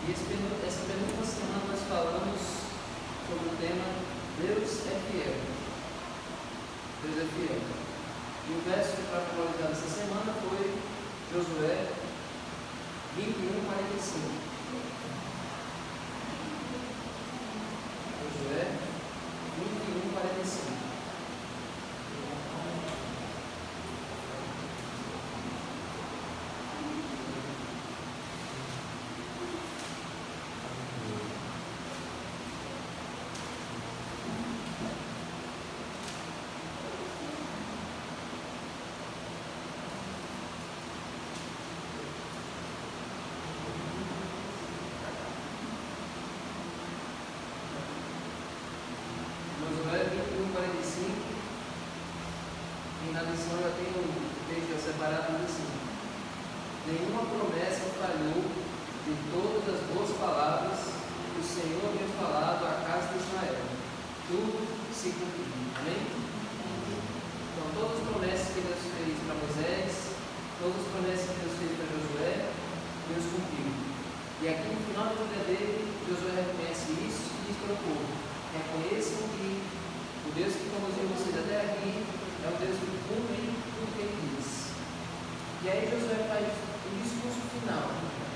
E essa penúltima semana nós falamos sobre o tema Deus é fiel. Deus é fiel. E o verso para atualizar essa semana foi Josué 21:45. Josué 21:45. E na lição já tem um texto separado assim: nenhuma promessa falhou de todas as boas palavras que o Senhor havia falado à casa de Israel. Tudo se cumpriu. Amém? Então, todas as promessas que Deus fez para Moisés, todas as promessas que Deus fez para Josué, Deus cumpriu. E aqui no final da vida dele, Josué reconhece isso e diz para o povo: reconheçam que o Deus que conduziu vocês até aqui é o Deus que cumpre tudo que ele diz. E aí Josué faz o discurso final.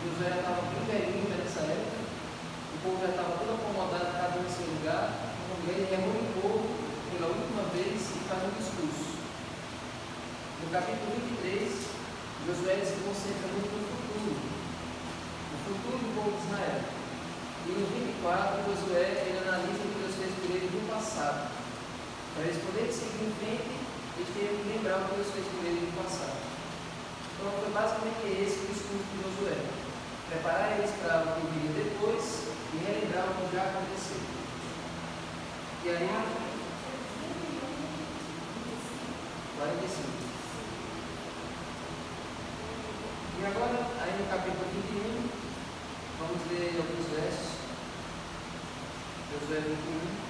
Josué já estava bem velhinho nessa época, o povo já estava todo acomodado, cada um em seu lugar, e ele reúne o povo pela última vez e faz um discurso. No capítulo 23, Josué se concentra muito no futuro do povo de Israel. E no 24, Josué ele analisa o que Deus fez por ele no passado. Para eles poderem seguir em frente, eles teriam que lembrar o que Deus fez por ele no passado. Então foi basicamente esse o discurso de Josué: preparar eles para o que viria depois e relembrar o que já aconteceu. E aí, 45. E agora, aí no capítulo 21, vamos ler alguns versos. Josué 21.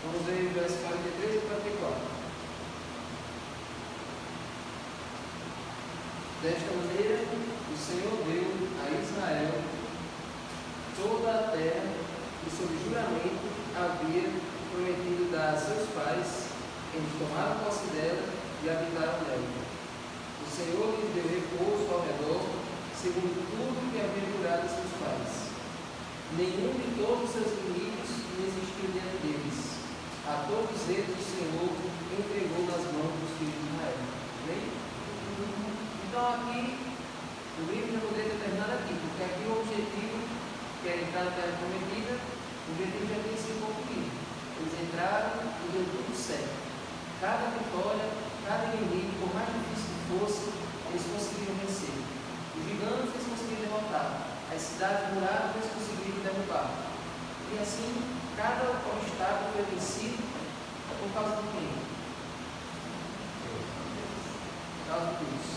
Vamos ver o verso 43 e 44. Desta maneira, o Senhor deu a Israel toda a terra que, sob juramento, havia prometido dar a seus pais. Eles tomaram posse dela e habitaram nela. O Senhor lhes deu repouso ao redor, segundo tudo que havia jurado a seus pais. Nenhum de todos os seus inimigos resistiu diante deles. A todos eles o Senhor entregou nas mãos dos filhos de Israel. Amém? Então aqui, o livro já poderia ter terminado aqui, porque aqui o objetivo, que era entrar na terra prometida, o objetivo já tinha sido concluído. Eles entraram e deu tudo certo. Cada vitória, cada inimigo, por mais difícil que fosse, eles conseguiram vencer. Os gigantes eles conseguiram derrotar. As cidades muradas eles conseguiram derrubar. E assim, cada obstáculo foi vencido por causa de quem? Por causa de Deus.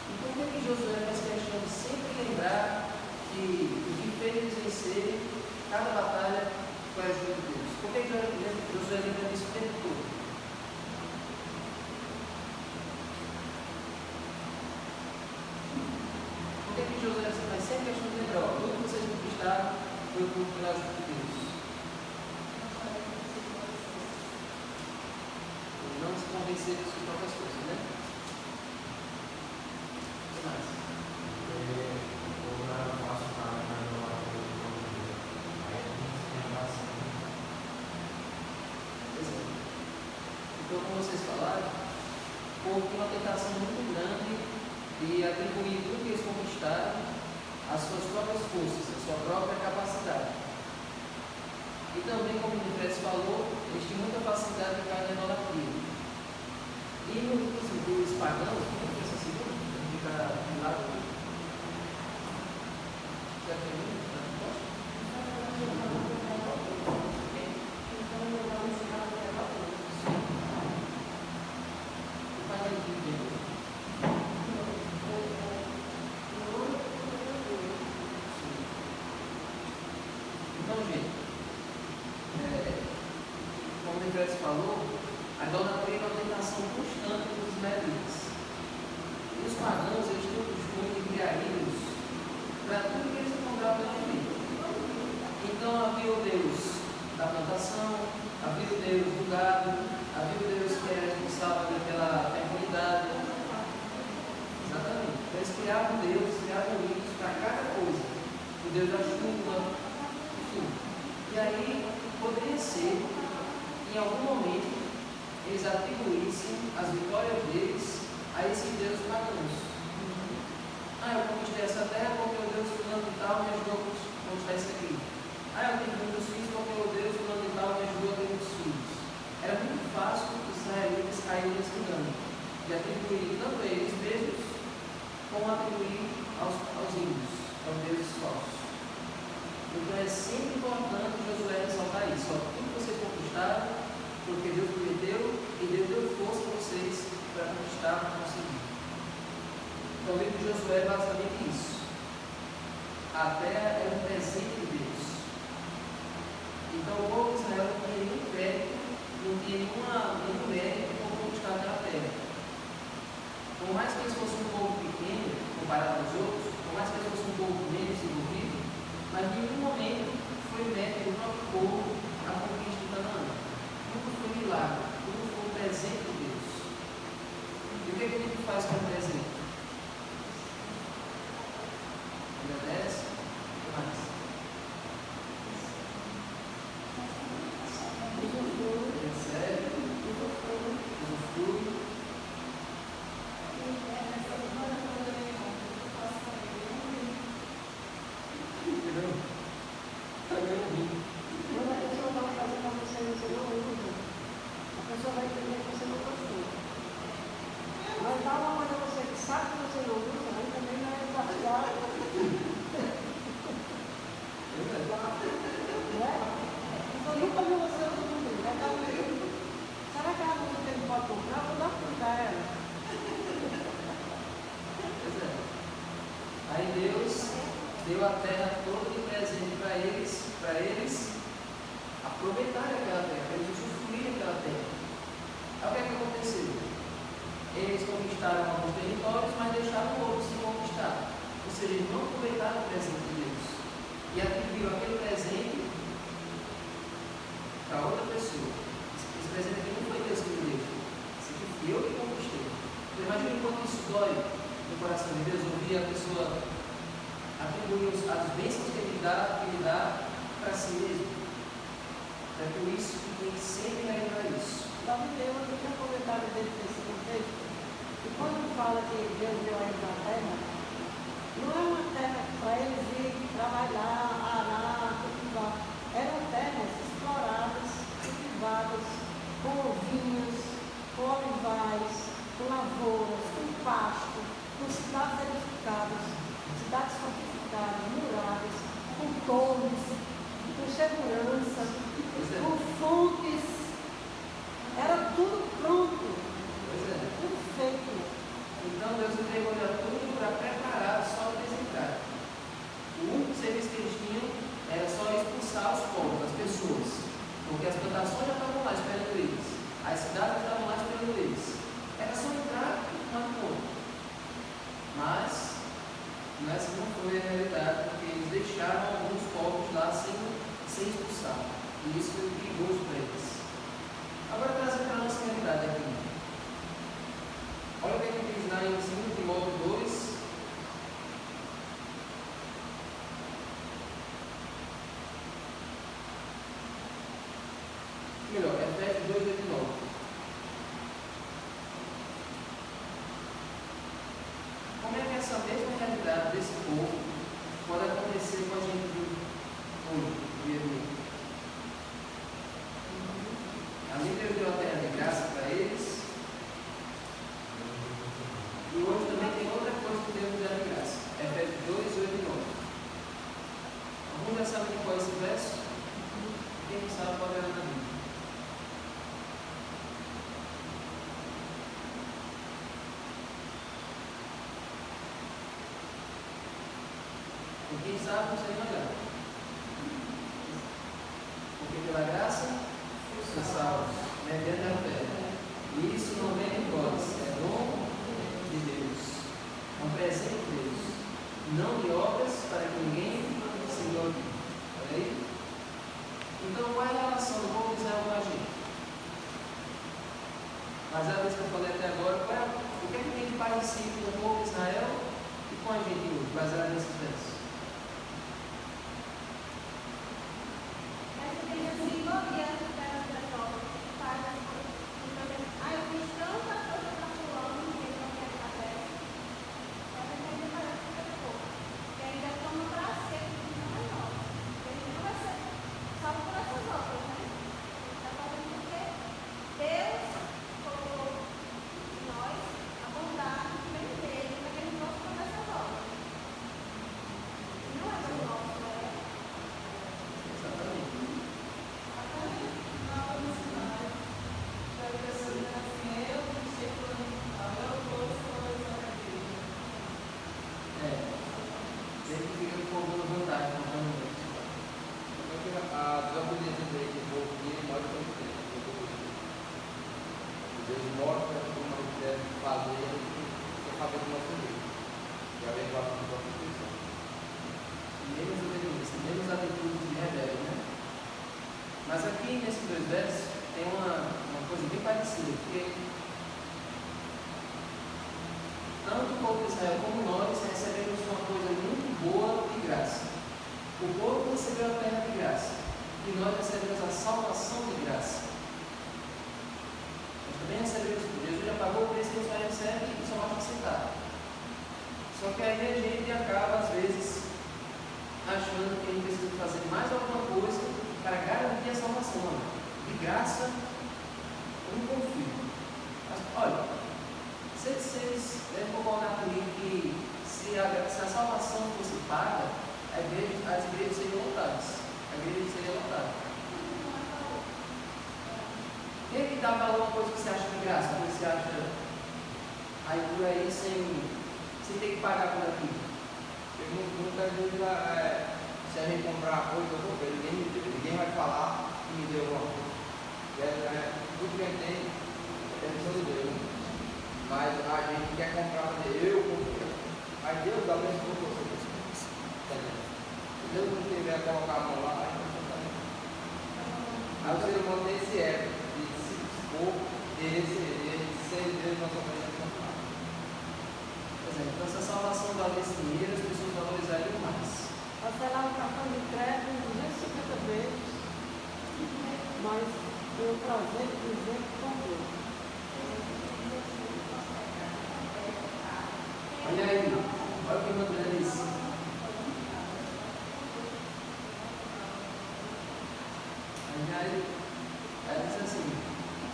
Então, por que Josué faz questão de sempre lembrar que o que fez eles vencerem cada batalha foi a ajuda de Deus? Por que Josué lembra disso o tempo todo? Por que Josué faz sempre questão de lembrar? Tudo que vocês conquistaram foi pela ajuda de Deus. Não se convencer das suas próprias coisas, né? O que mais? Então, como vocês falaram, o povo tem uma tentação muito grande de atribuir tudo que eles conquistaram às suas próprias forças, à sua própria capacidade. E também, como o Fred falou, eles têm muita facilidade de cair na idolatria. E nos pagãos, como é essa segunda? Fica de lado. Já termina? Então, gente, como o Fred falou, a idolatria é uma tentação constante dos israelitas. da plantação, havia o Deus do gado, havia o Deus que era responsável pela fertilidade. Exatamente. Então eles criavam Deus, criavam ídolos para cada coisa. O Deus da chuva, enfim. E aí poderia ser que em algum momento eles atribuíssem as vitórias deles a esses deuses pagãos. Eu conquistei essa terra porque o Deus fulano e tal me ajudou a conquistar isso aqui. Eu tenho muitos filhos porque o Deus fulano e tal me ajudou a ter muitos filhos. Era muito fácil que os israelitas caírem nesse engano de atribuir tanto a eles mesmos como atribuir aos índios, aos deuses falsos. Então é sempre importante Josué ressaltar isso. Tudo que vocês conquistaram, porque Deus prometeu e Deus deu força a vocês para conquistar, para conseguir. Então o livro de Josué é basicamente isso. A terra é um presente de Deus. Então o povo de Israel não tinha nenhum crédito, não tinha nenhum mérito para conquistar aquela terra. Por mais que eles fossem um povo pequeno, comparado aos outros, por mais que eles fossem um povo menos desenvolvido, mas em nenhum momento foi mérito do próprio povo a conquista de Canaã. Tudo foi milagre, tudo foi um presente de Deus. E o que a gente faz com o presente? Agradece? O que mais? Recebe? Usufrui? Aí Deus deu a terra toda de presente para eles aproveitarem aquela terra, para eles usufruírem aquela terra. Aí o que é que aconteceu? Eles conquistaram alguns territórios, mas deixaram outros sem conquistar. Ou seja, eles não aproveitaram o presente de Deus e atribuíram aquele presente para outra pessoa. Esse presente aqui não foi Deus que me deu, esse aqui fui eu que conquistei. Então imagina quanto isso dói no coração de Deus, ouvir a pessoa atribuir as bênçãos que Ele dá para si mesmo. É por isso que tem que sempre lembrar isso. Davi Deus, eu tinha comentado dentro desse contexto, e quando fala que Deus deu a eles a terra, não é uma terra para eles irem trabalhar, arar, cultivar. Eram terras exploradas, cultivadas, com ovinhos, com olivais, com lavouras, com pasto, com cidades edificadas, cidades fortificadas, muradas, com torres, com segurança, com fontes. Era tudo pronto, tudo feito. Então Deus entregou já tudo para preparar só para eles entrarem. O único serviço que eles tinham era só expulsar os povos, as pessoas, porque as plantações já estavam lá esperando eles, as cidades estavam lá esperando eles. Era só entrar e tomar conta. Mas essa não foi a realidade, porque eles deixaram alguns povos lá sem expulsar. E isso foi perigoso para eles. Agora trazendo para a nossa realidade aqui. Olha o que ele diz lá em 2 Timóteo 2. Melhor, Efésios 2, 8 e 9. Como é que essa mesma realidade desse povo pode acontecer com a gente hoje, dia a dia? Ali Deus deu a terra de graça para eles. E hoje também tem outra coisa que Deus deu de graça. Efésios 2, 8 e 9. Alguns já sabem qual é esse verso? Quem não sabe pode olhar na Bíblia. E quem sabe não sei olhar. Porque pela graça sois salvos, mediante a fé. E isso não vem de vós, é dom de Deus. É um presente de Deus. Não de obras para que ninguém se glorie. Olha aí. Então, qual é a relação Mas a vez que eu falei até agora, o que é que tem de parecido com o povo de Israel e com a gente hoje, baseado nesses versos? Menos atitude de rebelde, né? Mas aqui nesses dois versos tem uma coisa bem parecida, porque tanto o povo de Israel como nós recebemos uma coisa muito boa de graça. O povo recebeu a terra de graça e nós recebemos a salvação de graça. Nós também recebemos, Jesus já pagou o preço que a gente só recebe e só vai aceitar. Só que aí a gente acaba, às vezes, achando que a gente precisa fazer mais alguma coisa para garantir a salvação. De graça, eu não confio. Mas, olha, vocês devem concordar comigo que se a salvação fosse paga, as igrejas seriam lotadas. A igreja seria lotada. Quem é que dá valor a uma coisa que você acha de graça? Que você acha aí por aí sem ter que pagar por aquilo? Muitas vezes, se a gente comprar arroz, eu vou ver, ninguém vai falar que me deu alguma coisa. Tudo que a gente tem é permissão de Deus. Mas a gente quer comprar para Deus, mas Deus dá bem para você. Se Deus não tiver a colocar a mão lá, aí o ser humano tem esse ego de se expor, de ser Deus na sua frente. Então, se a salvação valesse dinheiro, as pessoas valorizariam mais. Parcelar o cartão de crédito 250 vezes, mas eu prazer de dizer que comprou. Olha aí, olha o que o André disse. Aí diz assim: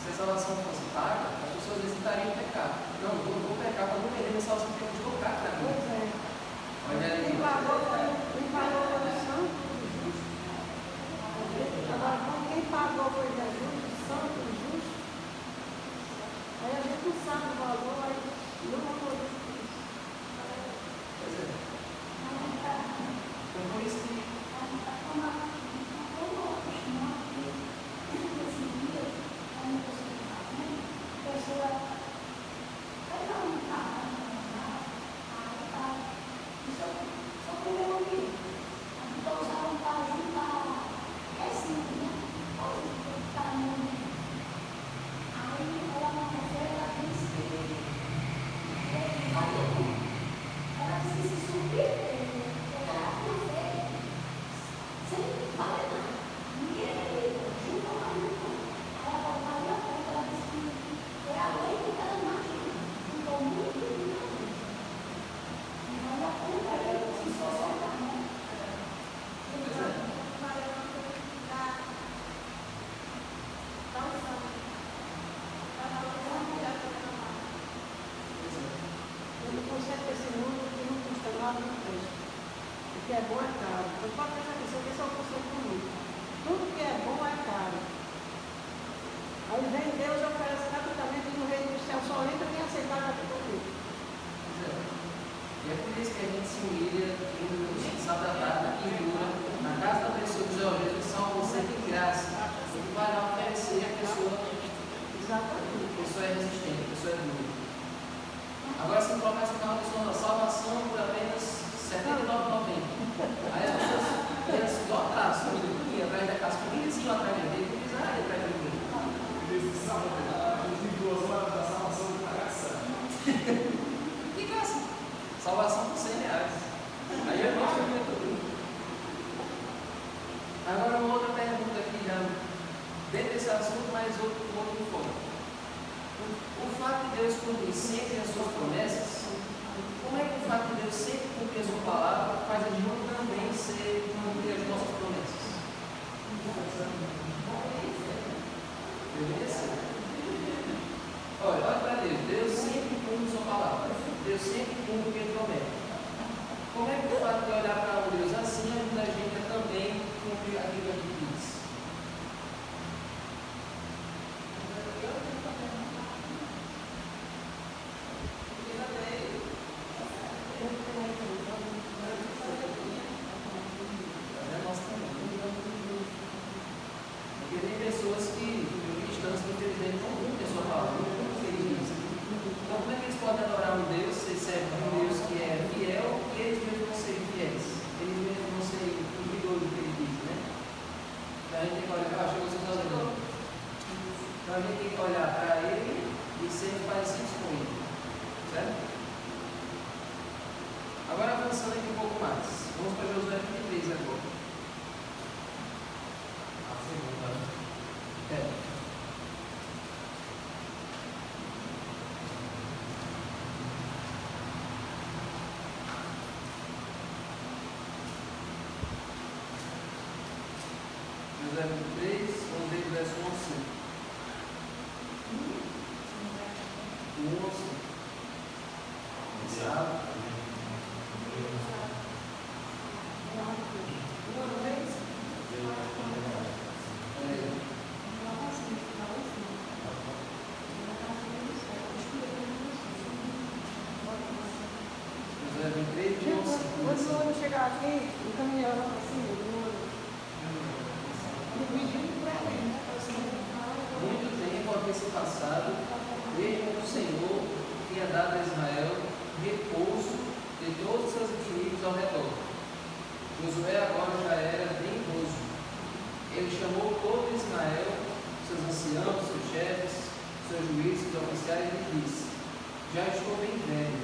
se a salvação fosse paga, as pessoas hesitariam em pecar. Não vou pecar para não perder a salvação que eu vou colocar para mim. Olha aí. Quem pagou foi o santo e justo. Agora, quem pagou foi Jesus, o santo e justo. Aí a gente não sabe o valor, aí não valoriza isso. Pois é. Então, por isso que que é bom é caro. Não pode pensar que isso aqui é só função comigo. Tudo que é bom é caro. Aí vem Deus e oferece gratuitamente no reino do céu, só entra quem aceitar gratuitamente. E é por isso que a gente se humilha indo no sábado à tarde, na pintura, na casa da pessoa que já Jesus salva você de graça. Ele vai lá oferecer a pessoa. Exatamente. A pessoa é resistente, a pessoa é dura. Agora, se colocar essa questão da salvação por apenas R$ 79,90. Aí as pessoas iam se lotar, subindo atrás da casa, famílias iam atrás dele, eles iam atrás de mim. esse assunto, mas outro foco. O fato de Deus cumprir sempre as suas promessas, como é que o fato de Deus sempre cumprir a sua palavra faz a gente também cumprir as nossas promessas? Deveria ser. Olha para Deus. Deus sempre cumpre a sua palavra. Deus sempre cumpre o que Ele promete. Como é que o fato de olhar para um Deus assim ajuda a gente a também cumprir aquilo que Ele diz? Porque tem pessoas cristãs que infelizmente não cumprem a sua palavra, não cumprem o que Ele diz. Então como é que eles podem adorar um Deus, ser servo de um Deus que é fiel e eles mesmos vão ser infiéis? Eles mesmos vão ser cumpridores do que Ele diz, né? Então a gente tem que olhar, achei vocês estão lembrando. Então a gente tem que olhar para Ele e ser parecidos com Ele, certo? Agora avançando aqui um pouco mais, vamos para Josué 23 agora. A segunda. Josué 23, vamos ler do verso 1 ao 5. 1 ao 5. Sabe? Josué 23, 1 ao 5. Quando eu chegar aqui, o caminhão assim, pedindo para ele, Muito tempo havia se passado, desde que o Senhor tinha dado a Israel repouso de todos os seus inimigos ao redor. Josué agora já era bem idoso. Ele chamou todo Israel, seus anciãos, seus chefes, seus juízes, seus oficiais, e disse: já estou bem velho,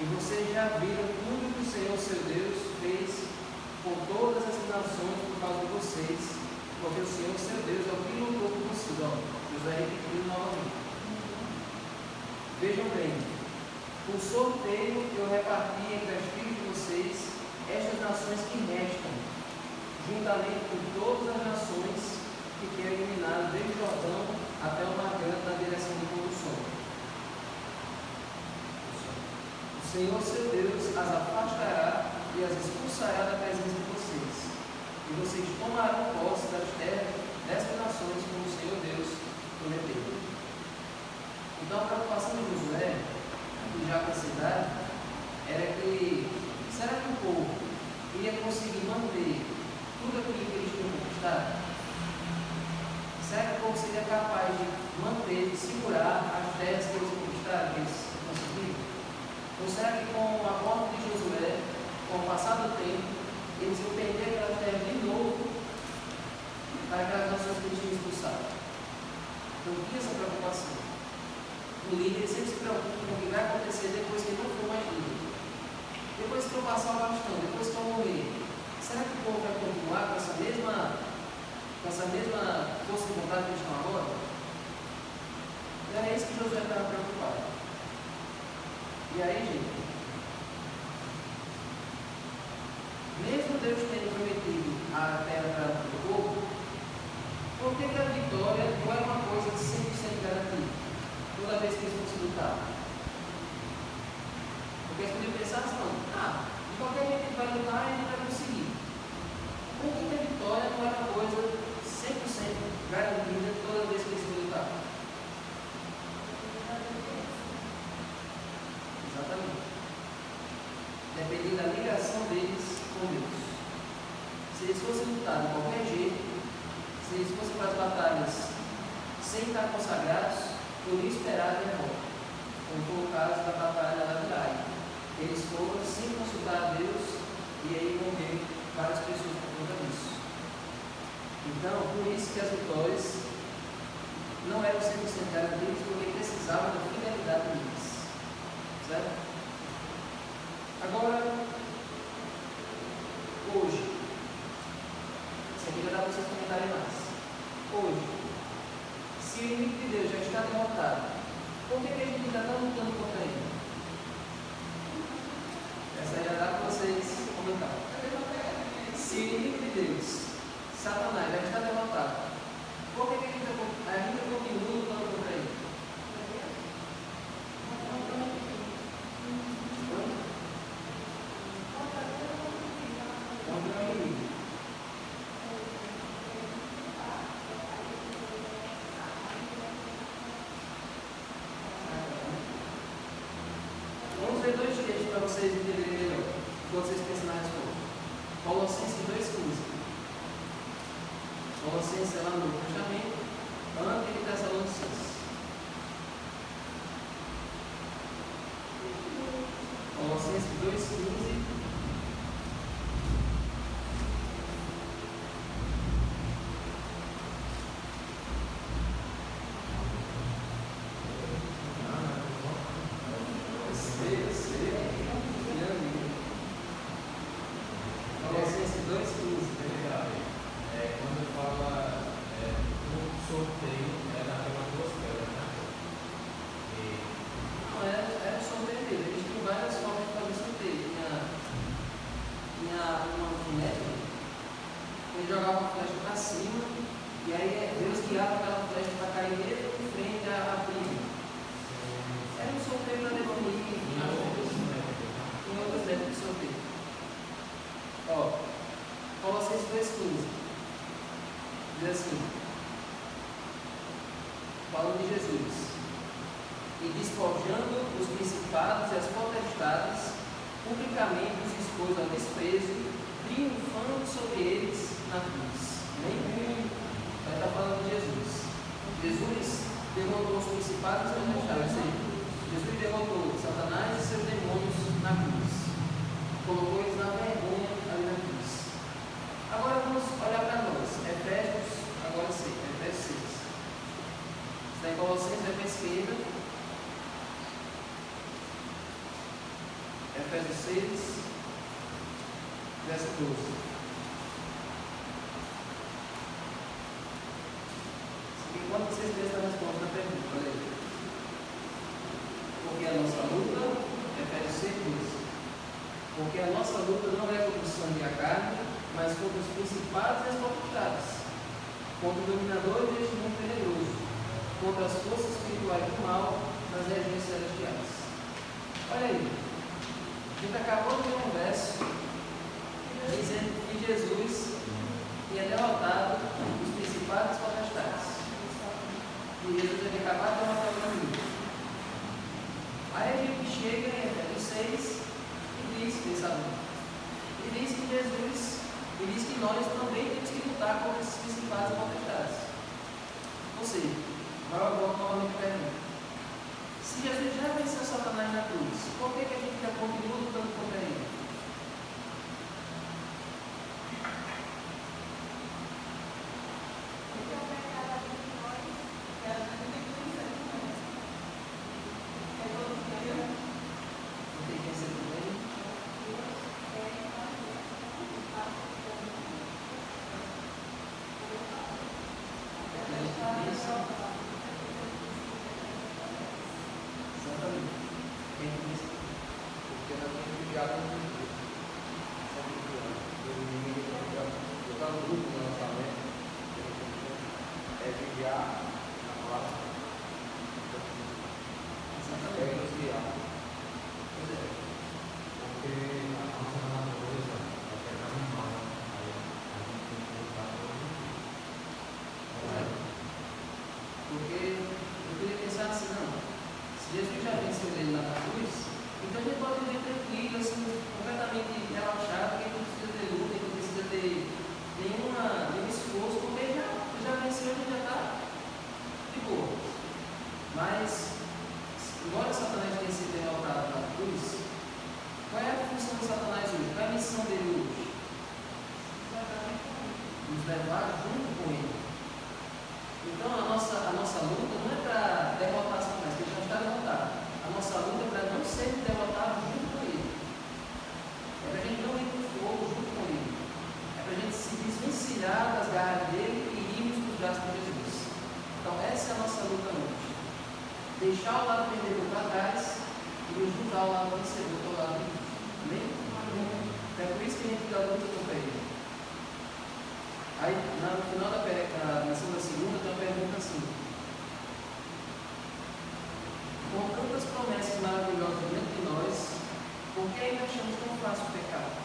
e vocês já viram tudo que o Senhor, seu Deus, fez por todas as nações por causa de vocês, porque o Senhor, seu Deus, é o que lutou por vocês. Josué repetindo novamente. Vejam bem, por sorteio eu reparti entre as filhas de vocês estas nações que restam, juntamente com todas as nações que querem eliminar desde o Jordão até o Mar Grande na direção do pôr do sol. O Senhor, seu Deus, as afastará e as expulsará da presença de vocês, e vocês tomarão posse das terras destas nações, como o Senhor Deus prometeu. Então a preocupação de Josué, aqui já com a cidade, era que, será que o povo iria conseguir manter tudo aquilo que eles tinham conquistado? Será que o povo seria capaz de manter, de segurar as terras que eles conquistaram, que eles conseguiram? Ou será que com a morte de Josué, com o passar do tempo, eles iam perder aquelas terras de novo para aquelas nações que eles tinham expulsado? Então tinha essa preocupação. O líder sempre se preocupa com o que vai acontecer depois que ele não for mais líder. Depois que eu passar o bastão, depois que eu morrer, será que o povo vai continuar com essa mesma força de vontade que eles estão agora? E era isso que Josué estava preocupado. E aí, gente, mesmo Deus tendo prometido a terra para o povo, por que a vitória não é uma coisa 100% garantida toda vez que eles fossem lutar? Porque eles podiam pensar assim, de qualquer jeito ele vai lutar e ele vai conseguir. Por que a vitória não é uma coisa 100% garantida toda vez que eles vão lutar? Exatamente. Dependendo da ligação deles com Deus. Se eles fossem lutar de qualquer jeito, se eles fossem para as batalhas sem estar consagrados, podia esperar a derrota, como foi o caso da batalha da Virai. Eles foram sem consultar a Deus e aí morreram várias pessoas por conta disso. Então, por isso que as vitórias não eram 100% garantidas, porque precisavam da fidelidade deles. Certo? Agora, hoje, isso aqui vai dar para vocês comentarem mais. Hoje, inimigo. Vamos ver dois textos para vocês entenderem melhor, quando vocês pensam na resposta. Colossenses 2,15. Colossenses é lá no Novo Testamento, antes de Tessalonicenses. Colossenses 2,15. Colossenses 2,15. Quando fala no sorteio, é naquela atmosfera, né? Não, era sorteio dele. A gente tem várias formas de fazer sorteio. Tinha uma método, ele jogava uma flecha para cima, e aí Deus guiava aquela flecha para cair mesmo em frente à briga. Era um sorteio para definir em outros métodos de sorteio. Ó, Colossenses 2,15 diz assim, falando de Jesus, e despojando os principados e as potestades, publicamente os expôs ao desprezo, triunfando sobre eles na cruz. Amém? Vai estar falando de Jesus. Jesus derrotou os principados e as potestades, ou seja, Jesus derrotou Satanás e seus demônios na cruz. Colocou eles na vergonha ali na cruz. Agora vamos olhar para nós. Efésios, agora sim, Efésios 6. Está em Colossenses, é para a esquerda. Efésios 6, verso 12. Enquanto vocês pensam na resposta da pergunta, olha aí. Porque a nossa luta, Efésios 6 diz. Porque a nossa luta não é contra o sangue e a carne, mas contra os principados e as potestades, contra o dominador deste mundo tenebroso, contra as forças espirituais do mal nas regiões celestiais. Olha aí, a gente acabou de ver um verso dizendo que Jesus tinha derrotado os principados e as potestades. E Jesus havia acabado de derrotar o inimigo. Aí a gente chega em Efésios 6 e diz, e diz que Jesus, e diz que nós também temos que lutar contra esses principados e potestades. Ou seja, agora eu volto novamente a pergunta. Se Jesus já venceu Satanás na cruz, por que a gente ainda continua lutando contra ele? Deixar o lado perdedor para trás e nos juntar ao lado vencedor do lado de Cristo. Amém? É por isso que a gente dá luta contra ele. Aí, no final da lição da segunda, tem uma pergunta assim: com tantas promessas maravilhosas diante de nós, por que ainda achamos tão fácil o pecado?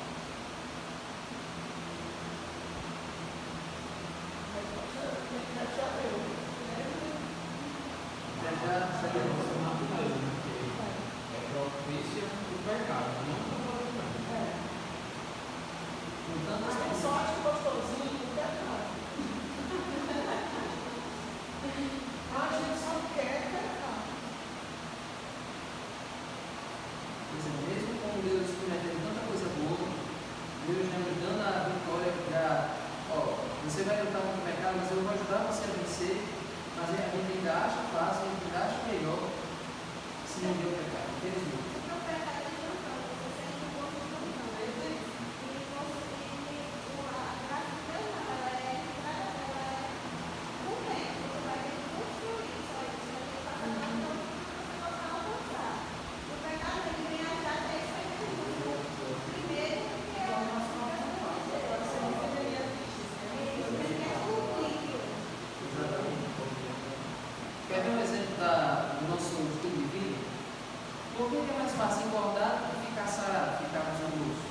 fácil engordar do que ficar sarado, ficar mais anguloso?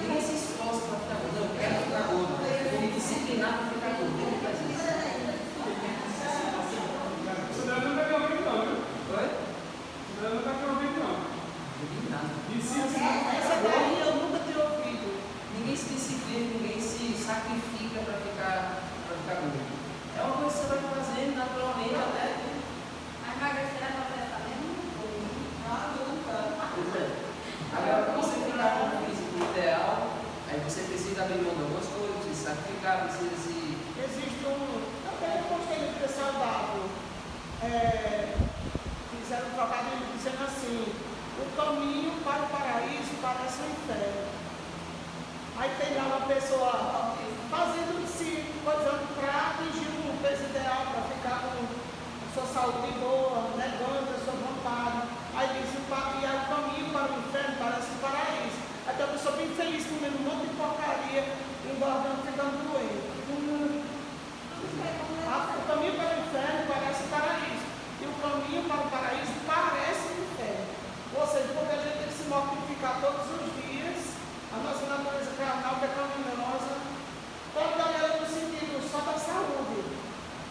Ninguém se esforça para ficar gordo. Não, eu quero ficar gordo. Eu vou me disciplinar para ficar gordo. Quem faz isso? Você deve não pegar alguém, não, viu? Oi? Você deve não pegar alguém, não. Não vi nada. Essa daí eu nunca tinha ouvido. Ninguém se disciplina, ninguém se sacrifica para ficar gordo. É uma coisa que você vai fazendo naturalmente até. Agora, para você ficar com o físico ideal, aí você precisa abrir mão de algumas coisas, precisa se sacrificar, precisa se. Existe também eu gostei de ser saudável. Fizeram um trocadilho dizendo assim: o caminho para o paraíso parece um inferno. Aí tem lá uma pessoa fazendo se coisando para atingir um peso ideal, para ficar com sua saúde boa, negando a sua vontade. Aí diz: e o caminho para o inferno parece um paraíso. Aí tem uma pessoa bem feliz comendo um monte de porcaria, engordando, ficando doente. O caminho para o inferno parece um paraíso. E o caminho para o paraíso parece um inferno. Ou seja, porque a gente tem que se mortificar todos os dias, a nossa natureza carnal pecaminosa, toda ela no sentido só da saúde.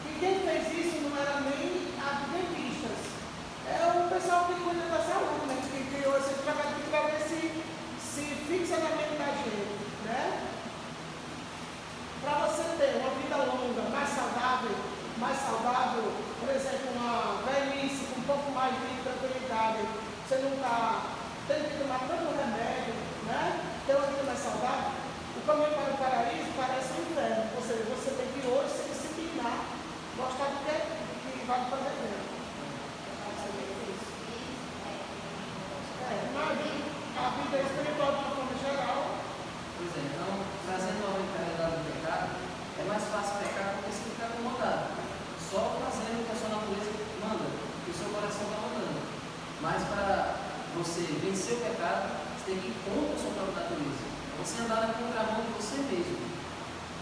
E quem fez isso não era nem adventistas. É o pessoal que cuida da saúde, né? Que criou esse trabalho para ver se fixa na mente da gente, né? Para você ter uma vida longa, mais saudável, por exemplo, uma velhice com um pouco mais de tranquilidade, você não está tendo que tomar tanto remédio, né? Ter uma vida mais saudável, o caminho para o paraíso parece um inferno. Ou seja, você tem que hoje se disciplinar, gostar do que vai fazer bem. Mas a vida espiritual de uma forma geral. Pois é, então, trazendo uma mentalidade do pecado, é mais fácil pecar porque você fica acomodado. Só fazendo o que a sua natureza manda, o que o seu coração está mandando. Mas para você vencer o pecado, você tem que ir contra a sua própria natureza. Você andar na contramão de você mesmo.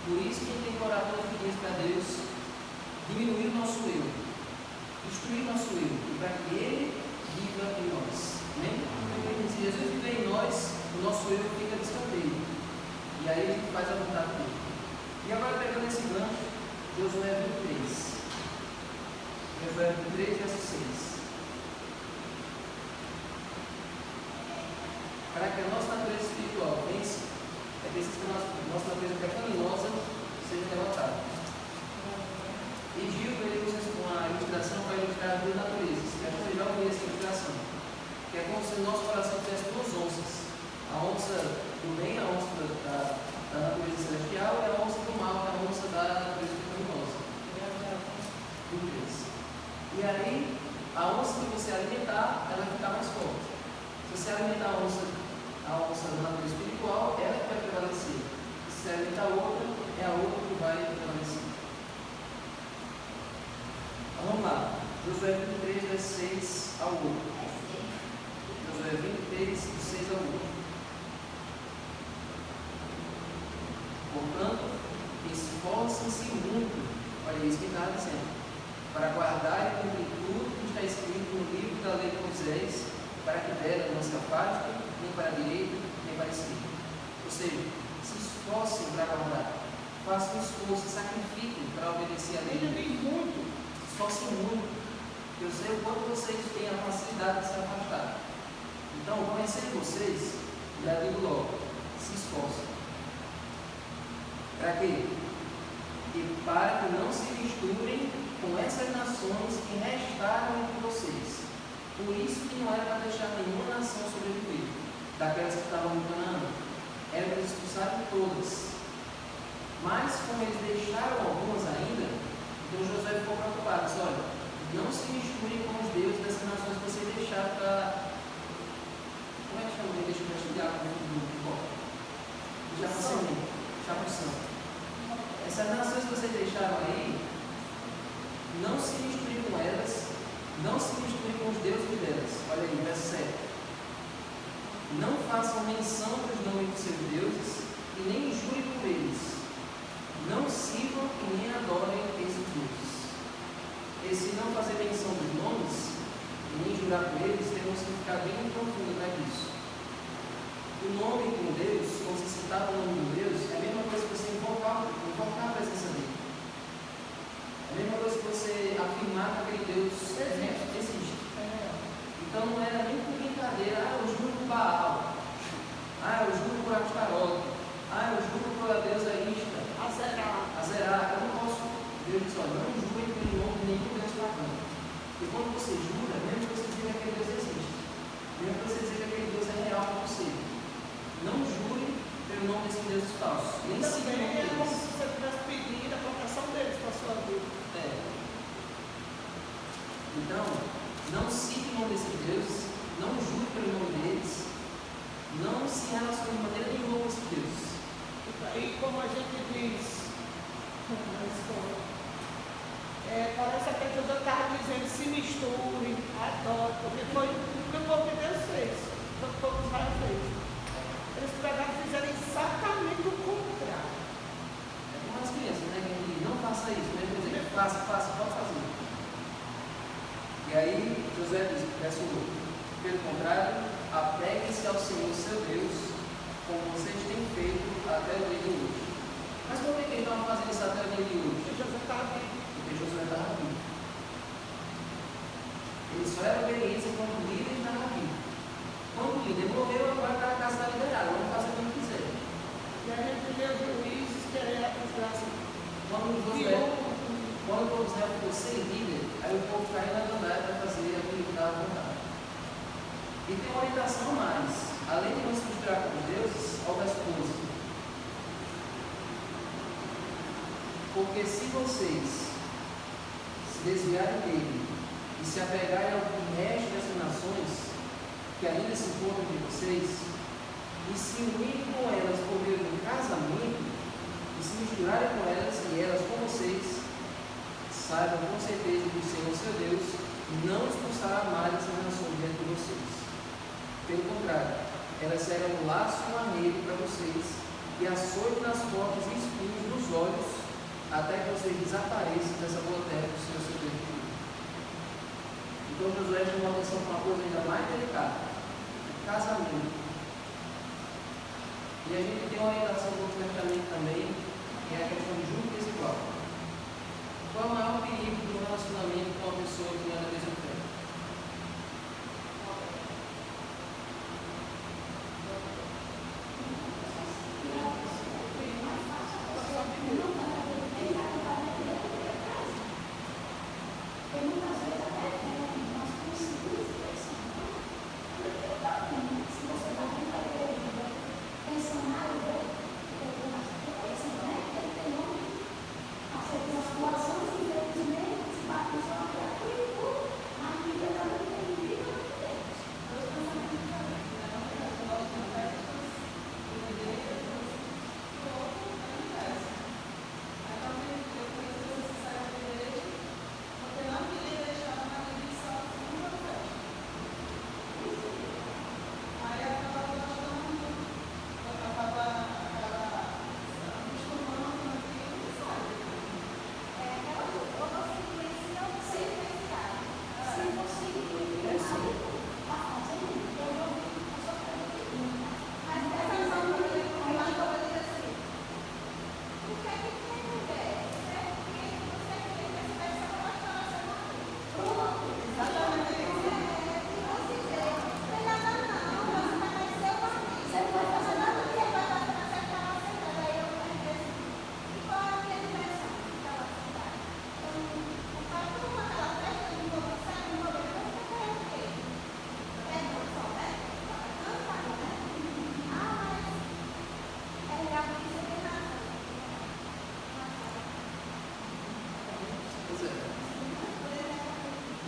Por isso que a gente tem que orar todos os dias para Deus diminuir o nosso eu, destruir o nosso eu, e para que Ele viva em nós. Amém? Se Jesus viver em nós, o nosso eu fica de escanteio. E aí ele faz a vontade dele. E agora pegando esse gancho, Josué 23. Josué 23, verso 6. Para que a nossa natureza espiritual vence, é preciso que a nossa natureza pecaminosa seja derrotada. E Gil veio com uma ilustração para ilustrar as duas naturezas. E acho melhor ouvir essa ilustração. Que é como se o nosso coração tivesse duas onças. A onça do bem, a onça da natureza celestial, e a onça do mal, que é a onça da natureza pecaminosa. E aí, a onça que você alimentar, ela vai ficar mais forte. Se você alimentar a onça da natureza espiritual, ela que vai prevalecer. Se você alimentar a outra, é a outra que vai prevalecer. Então, vamos lá. Josué 23, versos 6 ao 8. Josué 23, 6 ao 8. Portanto, esforcem-se muito, olha isso que está dizendo, para guardar e cumprir tudo que está escrito no livro da lei de Moisés, para que dela não se afaste, nem para a direita, nem para a esquerda. Ou seja, se esforcem para guardar, façam esforço, sacrifiquem para obedecer a lei. Se esforcem muito. Eu sei o quanto vocês têm a facilidade de se afastar. Então, conhecendo vocês, já digo logo, se esforcem. Para quê? E para que não se misturem com essas nações que restaram entre vocês. Por isso que não era para deixar nenhuma nação sobreviver, daquelas que estavam no Canaã. Era para expulsar todas. Mas como eles deixaram algumas ainda, então Josué ficou preocupado. Disse, olha, não se misturem com os deuses dessas nações que vocês deixaram para... Como é que chama? Deixa eu estudar com o chapução. Essas nações que vocês deixaram aí, não se misturem com elas, não se misturem com os deuses delas. Olha aí, verso 7. Não façam menção dos nomes dos seus deuses e nem jurem por eles. Não sirvam e nem adorem esses deuses. Esse não fazer menção dos nomes e nem jurar por eles tem um significado bem profundo atrás disso. O nome com Deus, quando você citar o nome de Deus, é a mesma coisa que você invocar a presença dele. É a mesma coisa que você afirmar que aquele Deus existe. Então não era nem por brincadeira, eu juro por Baal, eu juro por Astarote, eu juro por a deusa Ista, Azerá. Eu não posso. Deus diz, olha, não jure pelo nome de nenhum Deus bacana. E quando você jura, mesmo que você diga que aquele Deus existe, mesmo que você diga que aquele Deus é real para você, não jure pelo nome desse Deus falso. Nem siga o nome É como deles. se você tivesse pedido a proteção deles para a sua vida. Então, não siga o nome desses deuses, não jure pelo nome deles, não se relacione de maneira nenhuma com esses deuses. E como a gente diz na escola, parece que Jesus estava dizendo se misture, adore, porque foi o que o povo de Deus fez, o que o povo de Israel fez. Eles pegaram e fizeram exatamente o contrário. É como as crianças, né? Que diz, não faça isso, mesmo dizer, faça, pode fazer. E aí, Josué diz, verso 8, pelo contrário, apeguem-se ao Senhor seu Deus, como vocês têm feito até o dia de hoje. Mas por que eles estavam fazendo isso até o dia de hoje? Porque Josué estava vivo. Porque Josué estava vivo. Eles só eram obedientes quando o líder estava vivo. Quando o líder morreu, agora está a casa está liberada, vamos fazer o que quiser. E a gente vê os juízes querendo a desgraça. Quando o povo Israel ficou sem líder, aí o povo caiu na verdade para fazer aquilo que estava vontade. E tem uma orientação mais. Além de não se misturar com os deuses, ao verso 12. Porque se vocês se desviarem dele e se apegarem ao resto dessas nações que ainda se encontram de vocês, e se unirem com elas por meio de um casamento, e se misturarem com elas e elas com vocês, saibam com certeza que o Senhor seu Deus não expulsará mais essas nações diante de vocês. Pelo contrário, elas serão um laço e um arreio para vocês, e açoite nas portas e espinhos nos olhos, até que vocês desapareçam dessa boa terra que o Senhor seu Deus deu. Então Josué chamou a atenção para uma coisa ainda mais delicada: casamento. E a gente tem uma orientação do Novo Testamento também, que é a questão de junto desigual. Qual é o maior perigo do relacionamento com uma pessoa que não é da mesma fé?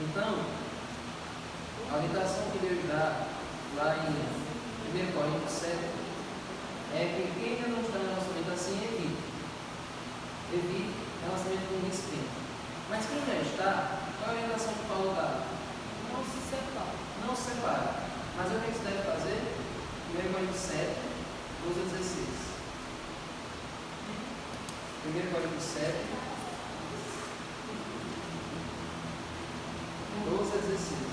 Então, a orientação que Deus dá lá em 1 Coríntios 7 é que quem ainda não está no relacionamento assim, evite. Evite relacionamento com respeito. Mas quem já está, qual é a orientação que Paulo dá? Não se separa. Não se separe. Mas o que você deve fazer? 1 Coríntios 7, 12 a 16. 1 Coríntios 7, 12 a 16.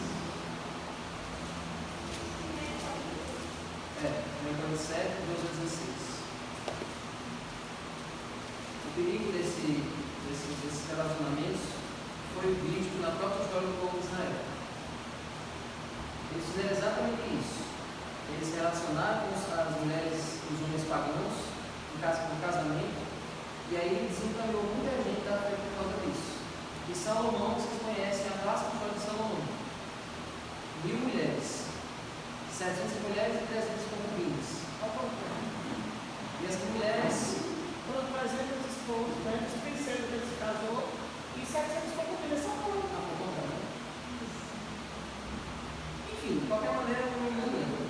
1 Coríntios 7, 12 a 16. O perigo desses relacionamentos foi visto na própria história do povo de Israel. Eles fizeram exatamente isso. Eles se relacionaram com as mulheres, os homens pagãos, no casamento, e aí desencaminhou muita gente da fé por causa disso. E Salomão, vocês conhecem a clássica história de Salomão: 1000 mulheres, 700 mulheres e 300 concubinas. E as mulheres Foram 300 esposos, 300 princesas que ele se casou, e 700 concubinas são poucos. enfim, de qualquer maneira, não me lembro.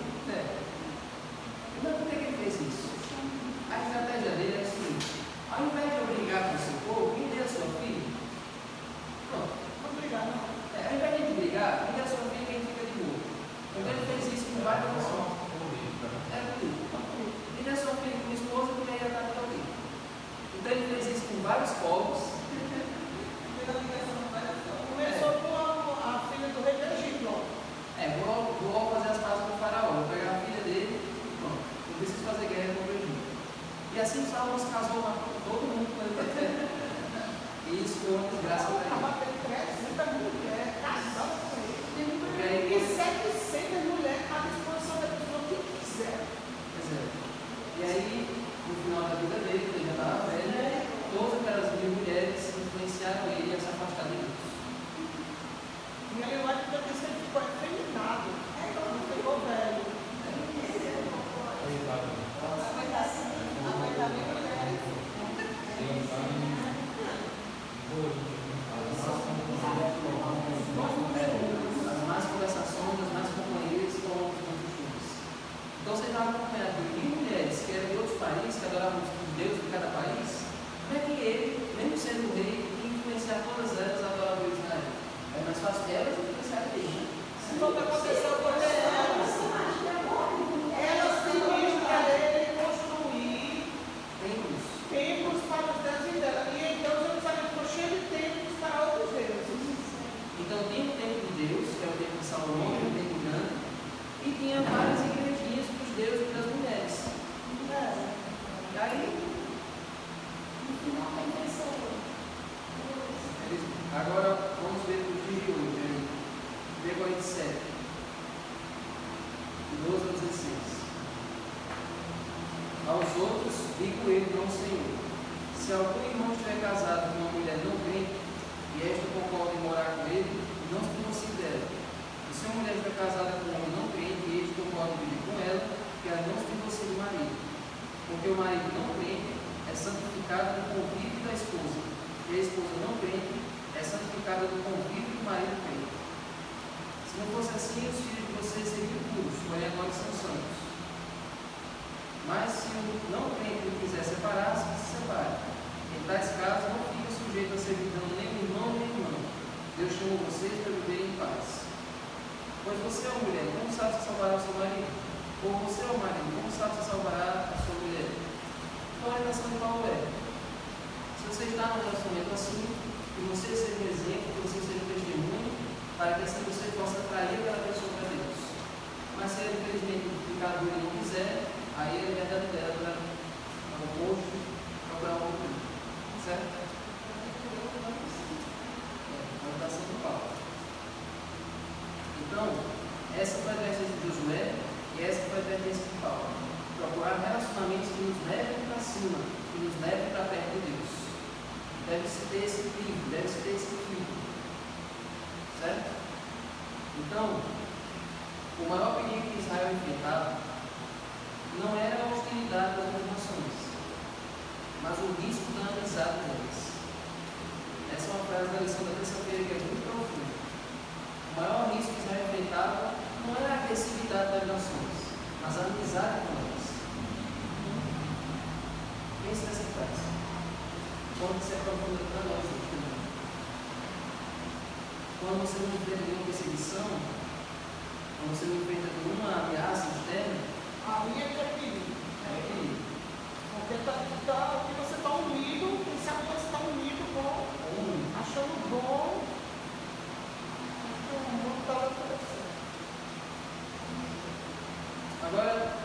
Mas por que ele fez isso? A estratégia dele é a seguinte: ao invés de obrigar com o seu povo, me dê a sua filha. Pronto. Não brigar, não. Ao invés de brigar, me dê a sua filha e quem fica de boa. Então ele fez isso com várias pessoas. Me dê a sua filha com esposa, porque aí ela está aqui. Então ele fez isso com vários povos. Começou com a filha do rei do Egito. Vou logo fazer as pazes com o faraó. Vou pegar a filha dele e pronto. Não preciso fazer guerra contra o Egito. E assim Salomão se casou lá com todo mundo com ele. E isso foi uma desgraça para ele. Acaba tendo 300 mulheres casadas com ele. E E 700 mulheres à disposição da pessoa que quiser. Pois é. E aí, no final da vida dele, ele já estava velho, todas aquelas 1000 mulheres influenciaram ele a se afastar de Deus. E aí eu acho que depois ele ficou efeminado. Ele ficou velho. As más conversações, as más companhias estão ao longo dos filmes. Então você estava acompanhado de 1000 mulheres que eram de outros países, que adoravam os deuses de cada país. Como é que ele, mesmo sendo rei, influenciar todas elas a adorar o Deus de Israel? É mais fácil elas influenciarem ele, né? Se for para aconteceu com elas pediram para ele construir templos para os deuses dela. E então Jerusalém ficou cheio de templos para outros deuses. Então tinha o templo de Deus, que é o templo de Salomão, que é o templo grande, e tinha várias igrejinhas para os deuses e para as mulheres. E aí, No final da invenção. agora vamos ver o dia de hoje. Vê Coríntios 7, 12 a 16. Aos outros, digo eu, não o Senhor: se algum irmão estiver casado com uma mulher não crente, e esta concorda em morar com ele, não se considera. E se uma mulher estiver casada com um homem não crente, e este concorda em viver com ela, que ela não se divorcie do marido. Porque o marido não crente é santificado no convívio da esposa, e a esposa não crente é santificada no convívio do marido crente. Se não fosse assim, os filhos de vocês seriam puros, porém agora são santos. Mas se o não crente quiser separar-se, que se separe. Em tais casos, não fica sujeito a servidão nem irmão nem irmã. Deus chamou vocês para viverem em paz. Pois você é uma mulher, como sabe se salvará o seu marido? Ou você é o marido, como sabe se salvará a sua mulher? Então a orientação de Paulo é: se você está num relacionamento assim, que você seja um exemplo, que você seja um testemunho, para que assim você possa atrair aquela pessoa para Deus. Mas se ele, infelizmente, ficar duro e não quiser, aí é a verdade dela para o oposto, procurar um outro. Certo? A orientação de Paulo. Então, essa foi a advertência de Josué e essa foi a advertência de Paulo. Procurar relacionamentos que nos levem para cima, que nos levem para perto de Deus. Deve-se ter esse equilíbrio, deve-se ter esse equilíbrio. Certo? Então, o maior perigo que Israel enfrentava não era a hostilidade das outras nações, mas o risco da amizade deles. Essa é uma frase da lição da terça-feira que é muito profunda. O maior risco que Israel enfrentava não era a agressividade das nações, mas a amizade com elas. Pense nessa frase. Quando você é profunda para nós hoje também. Quando você não enfrenta nenhuma perseguição, quando você não enfrenta nenhuma ameaça externa, Aí é que é perigo. Porque você está unido, e se a coisa está unido com, achando bom, o mundo está oferecendo. Agora,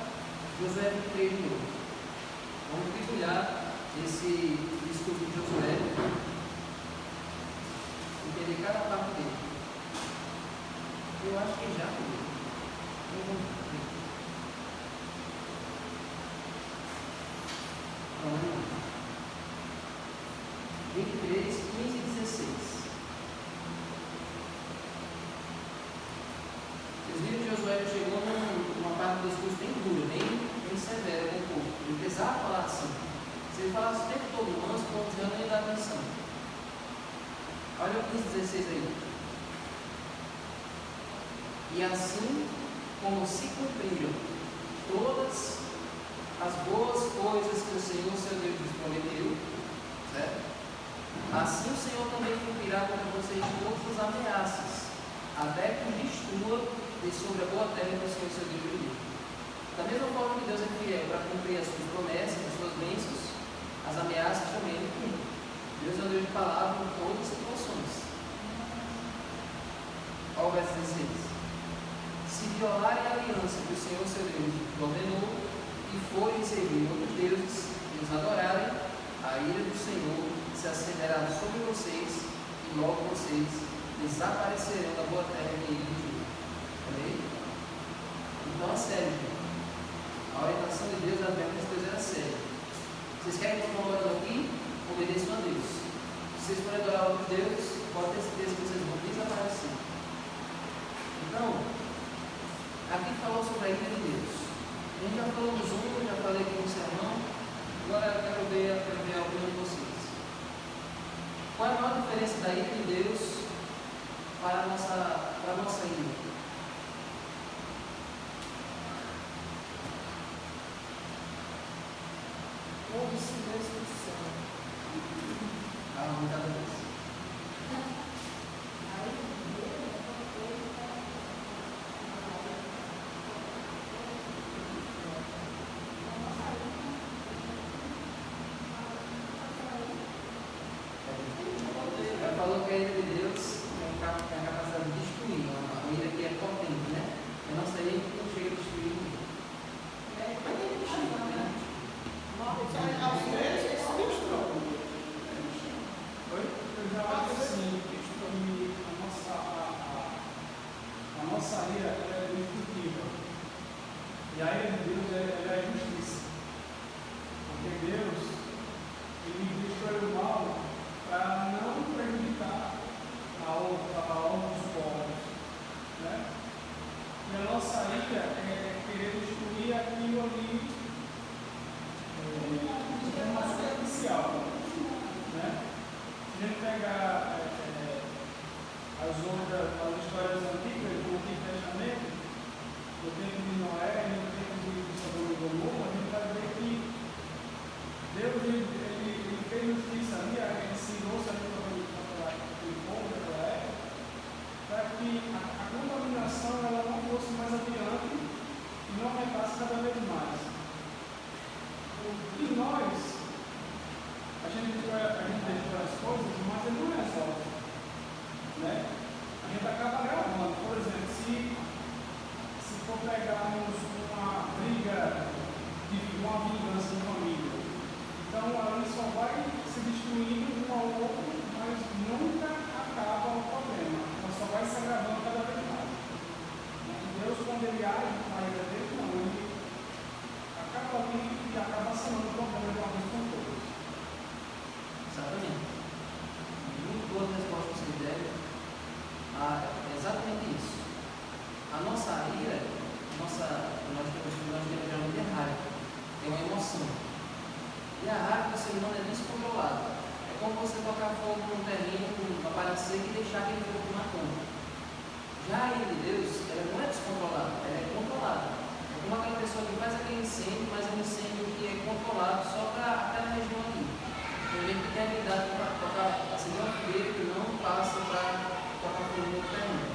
Josué 23 de novo. Vamos mergulhar esse discurso de Josué, entender cada parte dele. Eu acho que já entendeu. Então vamos ver. Então, vamos lá. 23, 15 e 16. Vocês viram que Josué chegou numa parte do discurso bem dura, bem severa com o povo. Ele precisava falar assim. Se ele falasse o tempo todo manso, o povo já não ia dar atenção. Olha o 15, 16 aí. E assim como se cumpriram todas as boas coisas que o Senhor, seu Deus, lhes prometeu, certo? Assim o Senhor também cumprirá contra vocês todas as ameaças, até que destrua de sobre a boa terra que o Senhor, seu Deus, lhe deu. Da mesma forma que Deus é fiel para cumprir as suas promessas, as suas bênçãos, as ameaças também ele cumpre. Deus é o Deus de palavra em todas as situações. Olha o verso 16. Se violarem a aliança que o Senhor, seu Deus, ordenou, e forem servir outros deuses e os adorarem, a ira do Senhor se acenderá sobre vocês, e logo vocês desaparecerão da boa terra que ele lhes deu. Amém? Então é sério, gente. A orientação de Deus, a verba de Deus era séria. Vocês querem continuar orando aqui? Obedeçam a Deus. Se vocês forem adorar outros deuses, pode ter certeza que vocês vão desaparecer. Então, aqui falou sobre a ira de Deus. A gente já falou no Zoom, já falei aqui no sermão. Agora eu quero ver a opinião de vocês. Qual é a maior diferença da ira de Deus para a nossa ira? Todo silêncio do céu. Cada vez. Ela falou que a ira de Deus tem a capacidade de destruir. A ira que é potente, né? A nossa ira não chega a destruir ninguém. Às vezes se destrói. Eu já acho assim, que a nossa ira é destrutiva. E a ira de Deus é a justiça. Porque Deus, ele destrói o mal para não prejudicar a outros povos. Né? E a nossa ira é querer destruir aquilo ali de forma superficial. Né? Se a gente pegar as histórias antigas do Antigo Testamento, no tempo de Noé e no tempo de Sodoma e Gomorra, a gente vai ver que Deus ele fez justiça ali, ele ensinou-se ali para aquele povo daquela época, para que a contaminação ela não fosse mais adiante e não aumentasse cada vez mais. E nós, a gente destrói as coisas, mas ele não resolve. Né? A gente acaba gravando. Por exemplo, se for pegarmos uma briga, uma vingança de família, então ali só vai se destruindo um ao outro, mas nunca acaba o problema. Então só vai se agravando cada vez mais. E Deus, quando ele age com a ira dele, não, ele acaba ali e acaba assinando o problema de uma vez por todas. Exatamente. Muito boa resposta que vocês deram. É exatamente isso. A nossa ira, nós temos geralmente raiva. É uma emoção. E a raiva do ser humano é descontrolada. É como você tocar fogo num terreno, numa parada seca e deixar aquele fogo tomar conta. Já a ira de Deus, ela não é descontrolada, ela é controlada. É como aquela pessoa que faz aquele incêndio, mas é um incêndio que é controlado só para aquela região ali. Tem gente que tem a habilidade para tocar, acender uma fogueira que não passa para tocar fogo no terreno.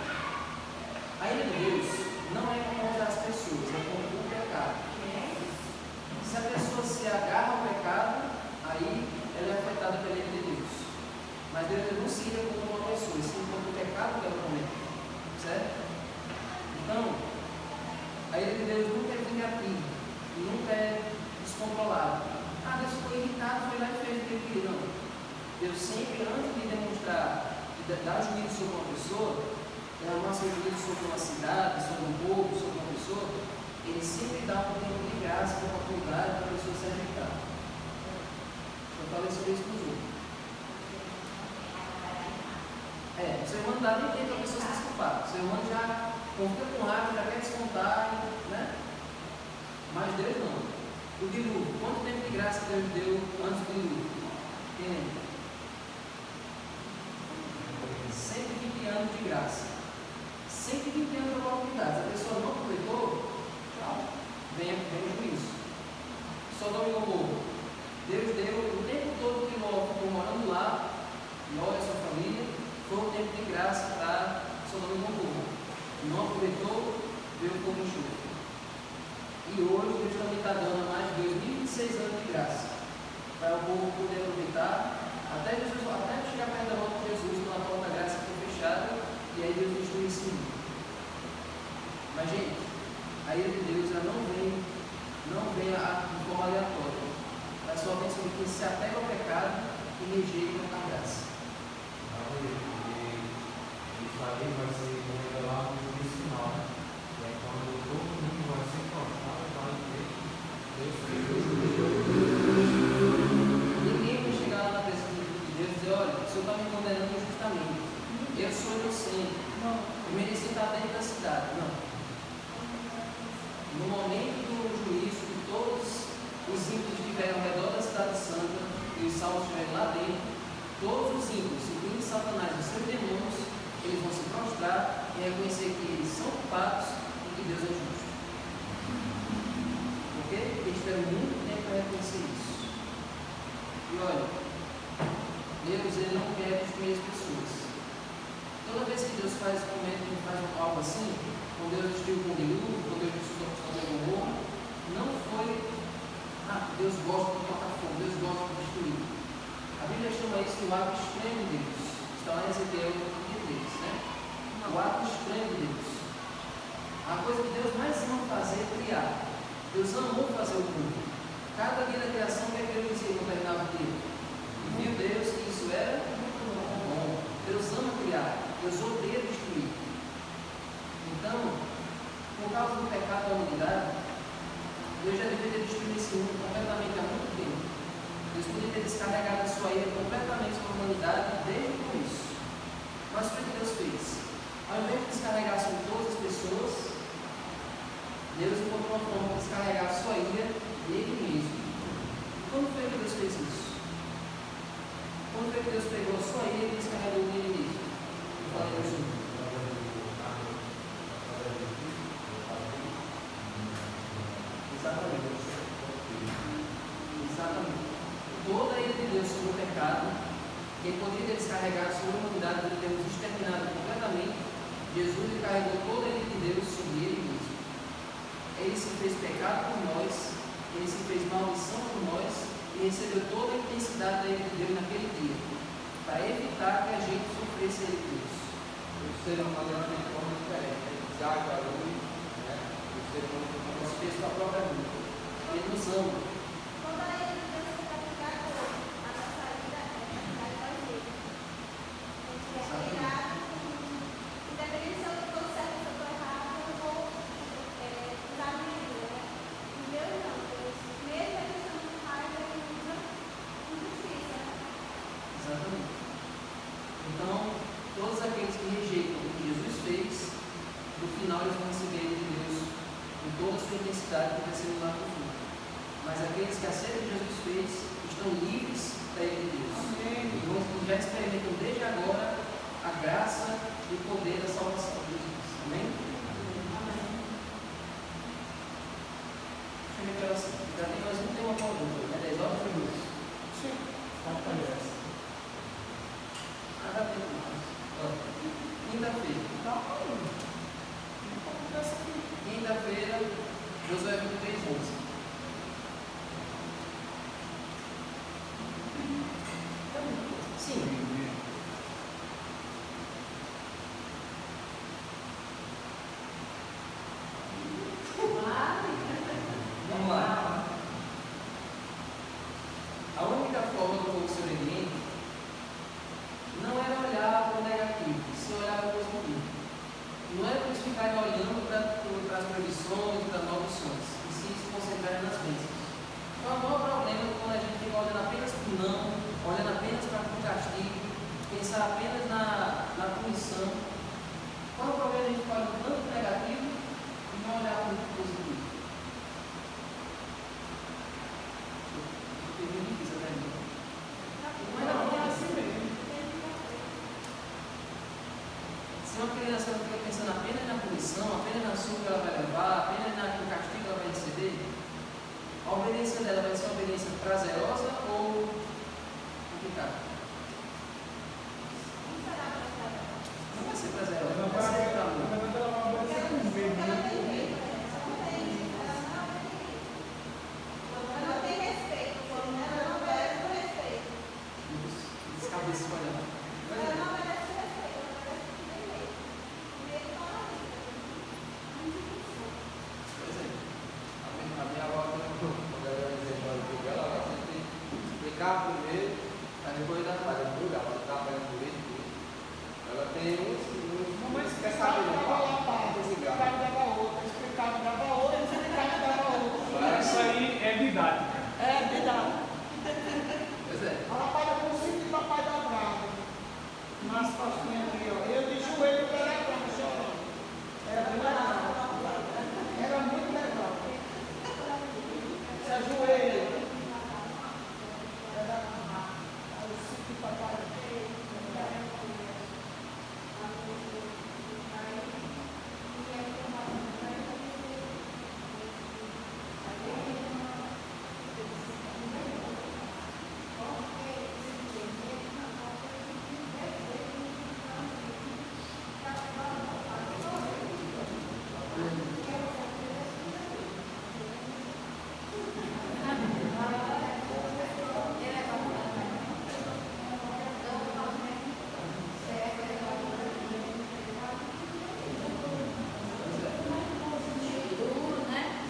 A ira de Deus não é contra as pessoas, é contra o pecado. Se a pessoa se agarra ao pecado, aí ela é afetada pela ira de Deus. Mas Deus não se ira como uma pessoa, sim como o pecado que ela comete. Certo? Então, a ira de Deus nunca é vingativa, nunca é descontrolada. Ah, Deus ficou irritado, foi lá e fez o que ele queria. Não. Deus sempre, antes de demonstrar, de dar juízo sobre uma pessoa, derramar seu juízo sobre uma cidade, sobre um povo, sobre uma pessoa, ele sempre dá um tempo de graça, uma oportunidade para a pessoa se ajeitar. Eu falei sobre isso com os outros. O ser humano dá nem tempo para a pessoa se desculpar. O ser humano já confia com raiva, já quer descontar, né? Mas Deus não. O dilúvio, quanto tempo de graça Deus deu antes do dilúvio? Quem lembra? 120 anos de graça. 120 anos de oportunidade. Se a pessoa não aproveitou, tchau. Vem o juízo. Sodoma e Gomorra. Deus deu o tempo todo que Ló ficou morando lá, Ló e sua família, foi um tempo de graça para Sodoma e Gomorra. Não aproveitou, veio o fogo enxofre. E hoje Deus também está dando mais de 2026 anos de graça para o povo poder aproveitar até chegar perto da volta de Jesus, quando a porta da graça foi fechada e aí Deus destruiu esse mundo. Mas, gente, a ira de Deus ela não vem de forma aleatória. Ela só vem sobre quem se apega ao pecado e rejeita a graça. Isso aí vai ser revelado no juízo final, né? E é quando todo mundo vai se encontrar e vai ver Deus fez. Ninguém vai chegar lá na presença de Deus e dizer: olha, o Senhor está me condenando injustamente. Eu sou inocente. Eu mereci estar dentro da cidade. Não. No momento do juízo, que todos os ímpios estiverem ao redor da cidade santa e os salvos estiverem lá dentro, todos os ímpios, incluindo Satanás e seus demônios, eles vão se prostrar e reconhecer que eles são culpados e que Deus é justo. Por quê? Porque eles tiveram muito tempo para reconhecer isso. E olha, Deus ele não quer destruir as pessoas. Toda vez que Deus faz algo assim, quando Deus destruiu o dilúvio, quando Deus destruiu o Gomorra, não foi, Deus gosta de tocar fogo, Deus gosta de destruir. A Bíblia chama isso de ato extremo de Deus. Está lá em Ezequiel 33, né? O ato extremo de Deus. A coisa que Deus mais ama fazer é criar. Deus amou fazer o mundo. Cada dia da criação, o que Deus dizia no terminava o dia? E viu Deus que isso era bom. Deus ama criar. Deus odeia destruir. Então, por causa do pecado da humanidade, Deus já deveria destruir esse mundo completamente há muito tempo. Deus poderia ter descarregado a sua ira completamente sobre a humanidade desde o começo. Mas o que Deus fez? Ao invés de descarregar sobre todas as pessoas, Deus encontrou uma forma de descarregar a sua ira nele mesmo. Como foi que Deus fez isso? Como foi que Deus pegou a sua ira e descarregou nele mesmo? Eu falei no Senhor. Exatamente. Toda a ira de Deus sobre o pecado, que ele poderia ter descarregado sobre a humanidade, de Deus exterminado completamente, Jesus carregou toda a ira de Deus sobre ele mesmo. Ele se fez pecado por nós, ele se fez maldição por nós e recebeu toda a intensidade da ira de Deus naquele dia, para evitar que a gente sofresse a ira de Deus. O ser humano é de forma diferente. Isaac, a luz, né? O ser humano Nós fez com a própria vida. Ele nos ama. Quando a ira de Deus se praticar a nossa vida é praticar com a gente. A gente é irado, independente se eu estou certo ou se eu estou errado, eu vou usar a minha vida, né? E Deus não, Deus, mesmo ele sendo raiva, ele usa injustiça, né? Exatamente. Então, todos aqueles que rejeitam o que Jesus fez, no final eles vão receber de Deus com toda a sua intensidade que vai ser lá no fundo. Mas aqueles que aceitam o que Jesus fez estão livres da ira de Deus. E já experimentam desde agora a graça e o poder da salvação de Jesus. Amém? Deixa eu ver para você. Já tem mais um tema para o é 10 horas e minutos. Sim. Acontece. Nada a ver com mais. Quinta-feira. Acontece aqui. Quinta-feira, Josué 23:11. pensar apenas na punição. Qual é o problema de a gente falar tanto negativo e não olhar para o positivo? É muito difícil até mim. Mas não é assim mesmo. Se uma criança não fica pensando apenas na punição, apenas na surra que ela vai levar, apenas no castigo que ela vai receber, a obediência dela vai ser uma obediência prazerosa ou complicada? Não vai ser prazerosa, vai ser por amor. Descabeça espalhada. Pois é. A minha avó, quando ela era exemplo do filho dela, ela sempre explicava primeiro, aí depois ela fazia tudo, ela estava fazendo por isso, tudo. Ela tem uns que quer saber, não Isso aí é didática. É, verdade. Pois é. Ela paga com o cinto de papai da Brava. Nas costinhas aqui, ó. Eu de joelho pela cama, chorando. Era muito legal. Se ajoelha. Era o cinto de papai.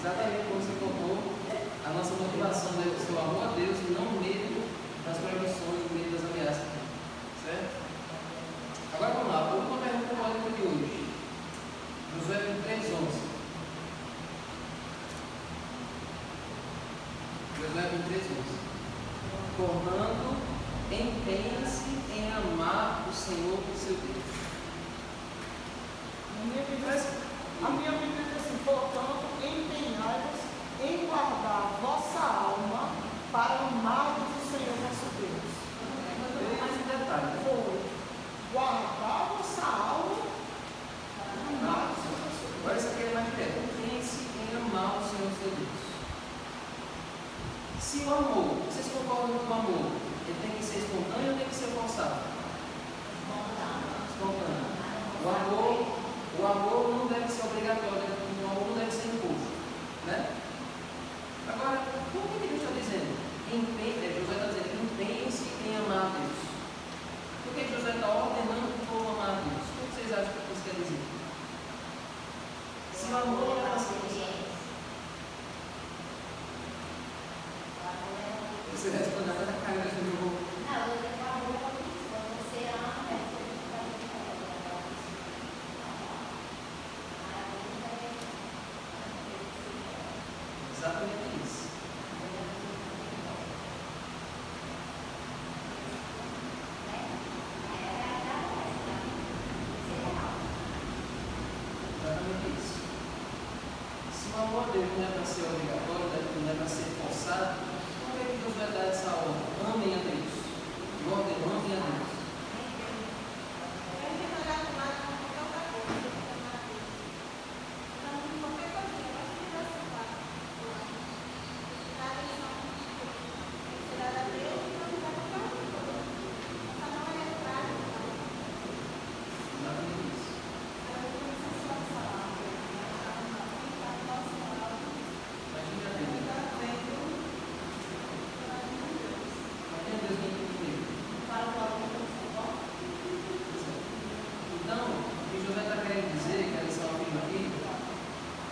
Exatamente como você colocou, a nossa motivação deve ser o amor a Deus e não o medo das proibições, o medo das ameaças. Certo? Agora vamos lá, a última pergunta do módulo de hoje. Josué 23:11. Josué 23:11. Portanto, empenhe-se em amar o Senhor, seu Deus. A minha Bíblia diz assim: portanto, empenhai-vos em guardar vossa alma para amarmos o Senhor nosso Deus. Mas eu vou mais em detalhe. Né? Foi guardar vossa alma para amar o Senhor nosso Deus. Agora isso aqui é mais direto. Pense em amar o Senhor, seu Deus. Se o amor, vocês concordam com o amor, ele tem que ser espontâneo ou tem que ser forçado? Espontâneo. O amor não deve ser obrigatório, o amor não deve ser imposto. Né? Agora, por que Deus está dizendo? José está dizendo, empenhe-se em amar a Deus. Por que José está ordenando que o povo amar a Deus? O que vocês acham que isso quer dizer? Se o amor não é assim, você responde agora a cara do meu. Exatamente isso. Exatamente isso. Se o amor a Deus não é para ser obrigatório, não é para ser forçado, por que Deus vai dar essa ordem? Amem a Deus. Amem a Deus.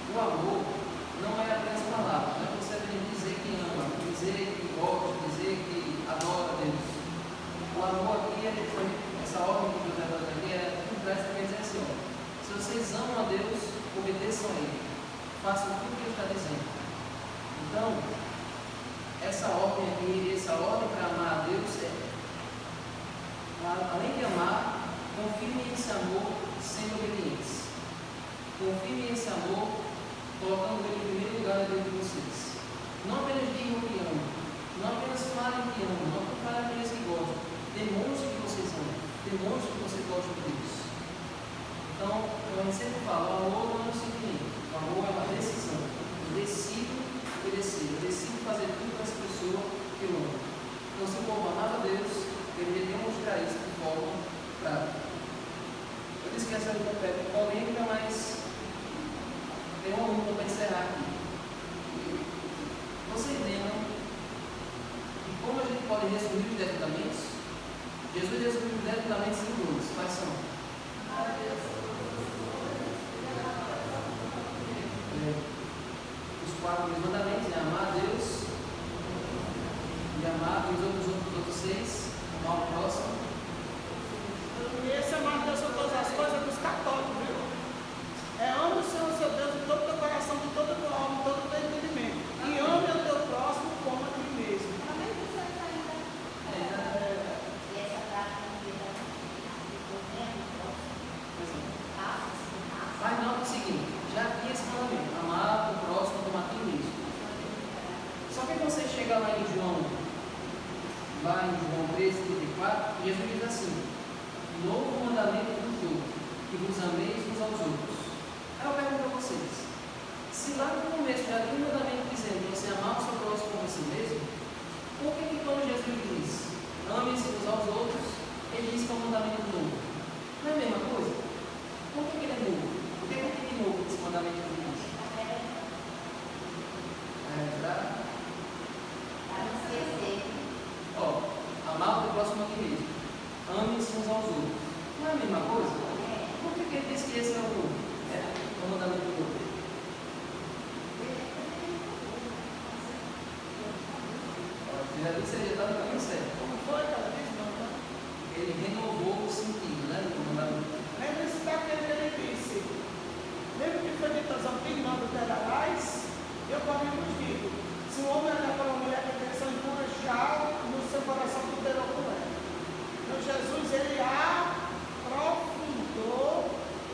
O amor não é apenas palavras, não é você dizer que ama, dizer que gosta, dizer que adora Deus. O amor aqui, essa ordem que Deus está dando aqui, quer dizer assim: ó, se vocês amam a Deus, obedeçam a Ele, façam tudo o que Ele está dizendo. Então, essa ordem aqui, essa ordem para amar a Deus é, além de amar, confirmem esse amor sendo obedientes. Confirmem esse amor colocando ele em primeiro lugar na vida de vocês. Não apenas digam que amam, não apenas falem que amam, não apenas falem aqueles que gostam. Demonstre que vocês amam, demonstre que vocês gostam de Deus. Então, a gente sempre fala, o amor não é um sentimento, o amor é uma decisão. Eu decido obedecer, eu decido fazer tudo para essa pessoa que eu amo. Então, se o povo amava a Deus, deveria demonstrar isso de forma prática. Eu disse que essa é uma polêmica, mas tem uma luta para encerrar aqui. Vocês lembram de como a gente pode resumir os 10 mandamentos? Jesus resumiu os 10 mandamentos em dois. Quais são? Os 4 mandamentos é amar a Deus e amar os outros 6, amar o próximo. E esse amar a Deus sobre todas as coisas é dos católicos, viu? É ame o Senhor seu Deus de todo o teu coração, de toda a tua alma, de todo o teu entendimento. E ame o teu próximo como a ti mesmo. Mas não é o seguinte, já tinha esse mandamento, amar o próximo como a ti mesmo. Só que quando você chega lá em João 13:34, Jesus diz assim: novo mandamento vos dou, que vos ameis uns aos outros. Aí eu pergunto a vocês, se lá no começo já tinha um mandamento dizendo você amar o seu próximo como a si mesmo, por que quando Jesus diz ame-se uns aos outros, ele diz que é um mandamento novo? Não é a mesma coisa? Por que ele é novo? Por que ele tem de novo esse mandamento que ele diz? Amar o teu próximo a ti mesmo. Ame-se uns aos outros. Não é a mesma coisa? Por que ele diz que esse é o novo? É o mandamento novo. Já disse que ele está no caminho certo. Como foi, cara? Diz não, tá? Ele renovou o sentido, né? Do mandamento. Lembre-se daquele que ele disse. Lembra que foi dito aos antigos, não adulterarás? Eu também vos digo, se o homem olhar para a mulher que tem são impuras, já no seu coração tutelou com ela. Então Jesus, ele aprofundou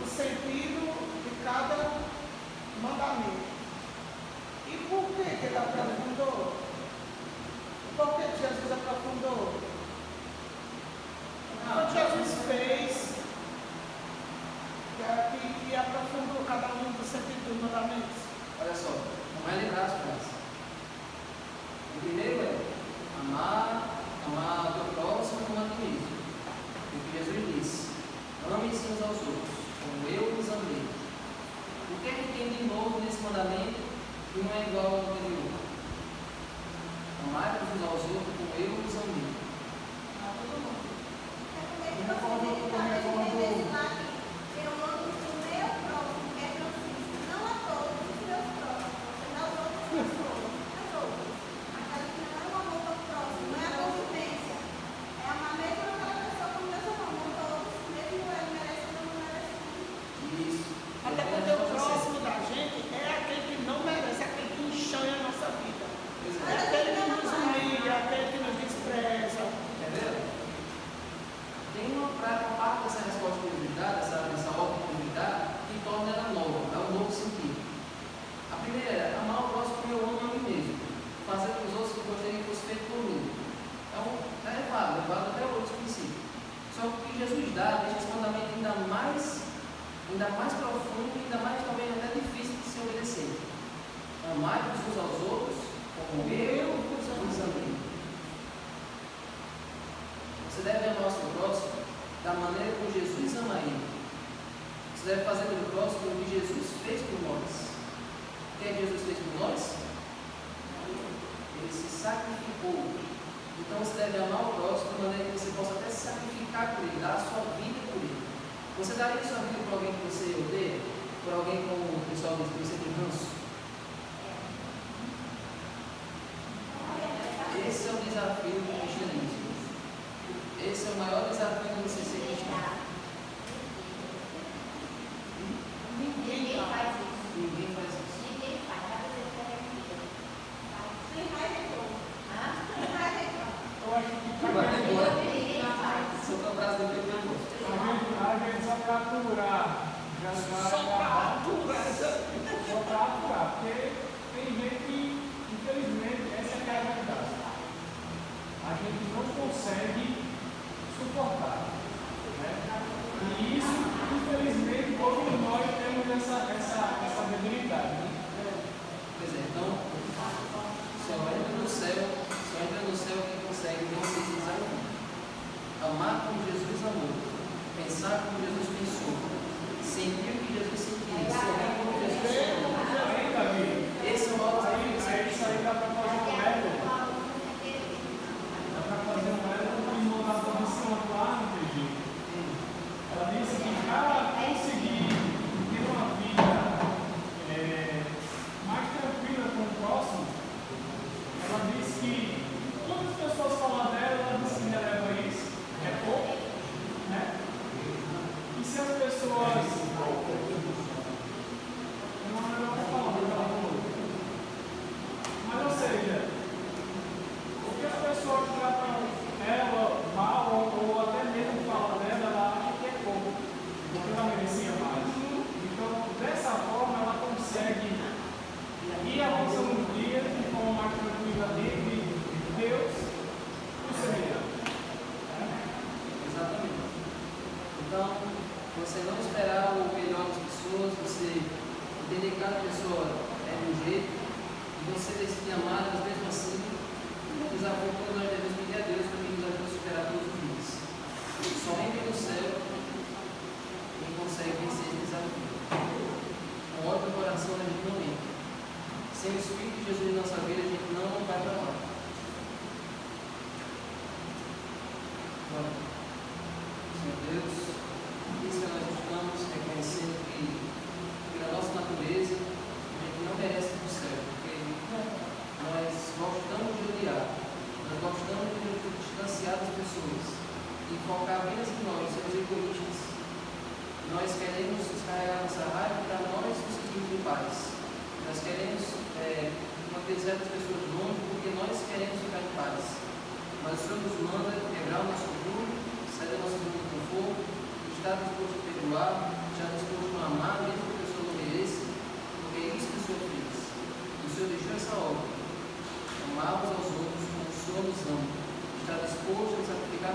o sentido de cada mandamento. E por que ele aprofundou? Por que Jesus aprofundou? Quando Jesus fez, que aprofundou cada um do sentido dos mandamentos. Olha só, não vai lembrar as frases. O primeiro é amar o teu próximo como a ti mesmo. O que Jesus disse: ame-se uns aos outros, como eu os amei. O que é que tem de novo nesse mandamento que não é igual ao anterior? Amar uns aos outros como eu os amei. Até porque o próximo da gente é aquele que não merece, aquele que enxanha a nossa vida. É aquele que nos humilha, aquele que nos despreza. Entendeu? Tem uma parte dessa resposta que ele dá, dessa ordem que ele dá, que torna ela nova, dá um novo sentido. A primeira é amar o próximo como eu amo a mim mesmo. Fazer com os outros que eu gostaria que fosse feito por mim. Então, é válido até outros princípios. Só que o que Jesus dá deixa esse mandamento ainda mais profundo e ainda mais talvez até difícil de se obedecer. Amai-vos uns aos outros como eu vos amei. Você deve amar o seu próximo da maneira como Jesus ama ele. Você deve fazer pelo próximo o que Jesus fez por nós. O que é que Jesus fez por nós? Ele se sacrificou. Então você deve amar o próximo de maneira que você possa até se sacrificar por ele, dar a sua vida por ele. Você daria sua vida por alguém que você odeia? Por alguém como o pessoal diz que você tem ranço? Esse é o desafio do cristianismo. Esse é o maior desafio de você ser cristão. Ninguém faz isso. Ninguém faz isso. Ninguém faz. Tem mais reclama. Tem mais reclama. Eu acho que Vai embora. Ninguém faz. Só para o braço do filho. a Então, você não esperar o melhor das pessoas, você entender que cada pessoa é de um jeito, e você decidir amá-las mesmo assim, o desafio que nós devemos pedir a Deus para que nos ajude a superar todos os dias. Somente no céu quem consegue vencer esse desafio. Com ódio no coração a gente não entra. Sem o Espírito de Jesus em nossa vida, a gente não vai para lá. Senhor Deus, isso que nós estamos reconhecendo que, pela nossa natureza, a gente não merece do céu, porque nós gostamos de odiar, nós gostamos de distanciar das pessoas e focar apenas em nós, sermos egoístas. Nós queremos descarregar nossa raiva para nós nos sentirmos em paz. Nós queremos manter certas pessoas longe porque nós queremos ficar em paz. Mas o Senhor nos manda quebrar o nosso orgulho, sair da nossa zona de conforto, estar disposto a perdoar, estar disposto a amar, mesmo que a pessoa não mereça, porque é isso que o Senhor fez. O Senhor deixou essa obra. Amar uns aos outros como o Senhor nos ama. Estar disposto a sacrificar